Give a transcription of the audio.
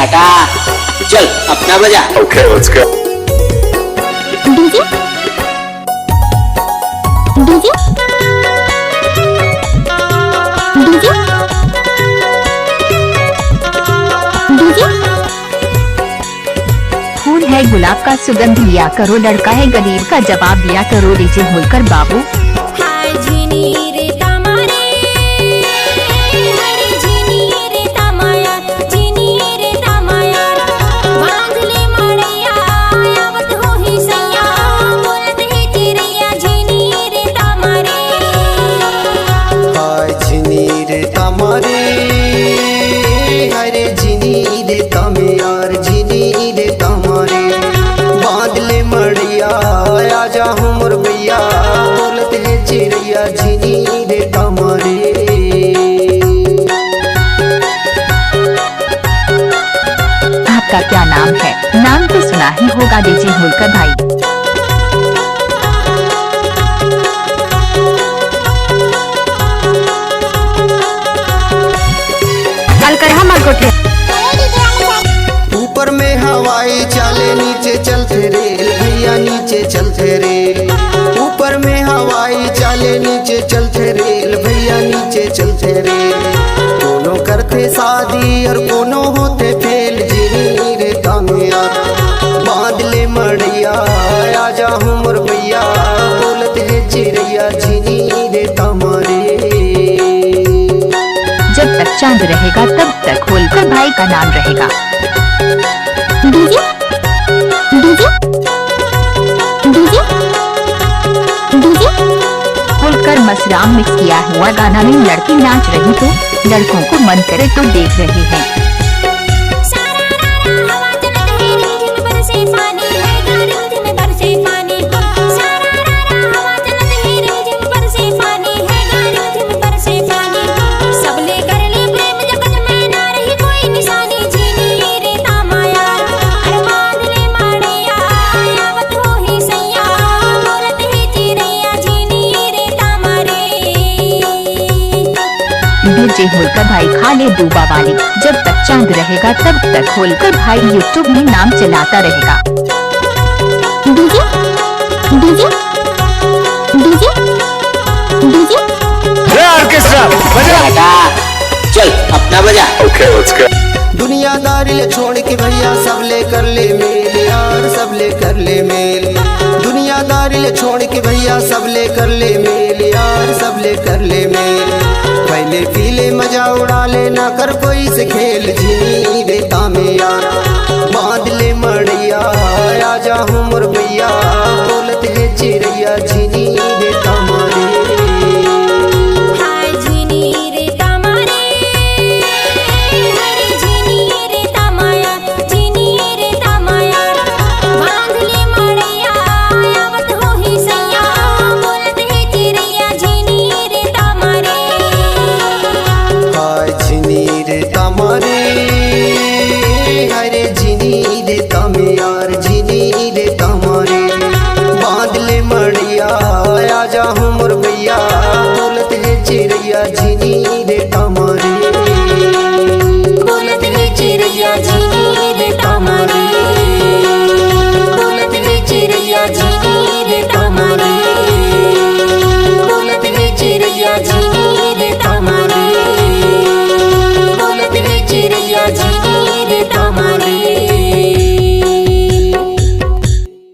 हटा, चल अपना बजा। Okay, let's go. DJ DJ DJ DJ. फूल है गुलाब का सुगंध लिया करो, लड़का है गरीब का जवाब दिया करो, डीजे होकर बाबू। हरे झिनी रे तमे यार झिनी रे तमारे बादले मड़िया आजा हमर भैया बोलते है चिड़िया झिनी रे तमारे। आपका क्या नाम है? नाम तो सुना ही होगा डीजे होकर भाई। ऊपर में हवाई चाले नीचे चलते रेल भैया नीचे चलते रेल। ऊपर में हवाई चाले नीचे चलते रेल भैया नीचे चलते रेल। दोनों करते शादी और दोनों होते फेल झिनी रे तमे यार बादले मड़िया आजा हमर भैया बोलते है चिड़िया झिनी रे तमारे। जब तक चांद रहेगा तब तक होलकर भाई का नाम रहेगा। DJ DJ DJ DJ. Holkar Masram mix किया हुआ गाना में लड़की नाच रही तो लड़कों को मन करे तो देख रहे हैं। डीजे होलकर भाई खा ले दूबा वाली। जब तक चांद रहेगा तब तक होलकर भाई यूट्यूब में नाम चलाता रहेगा। DJ DJ DJ DJ. हटा, चल अपना बजा। Okay, let's go. दुनियादारी ले छोड़ के भैया सब ले कर ले मेल यार सब ले कर ले मेल। दुनियादारी ले छोड़ के भैया सब ले कर ले मेल यार सब ले कर ले मेल। पहले पीले मजा उड़ा ले ना कर कोई से खेल झिनी रे तमे यार बादले मड़िया आजा हमर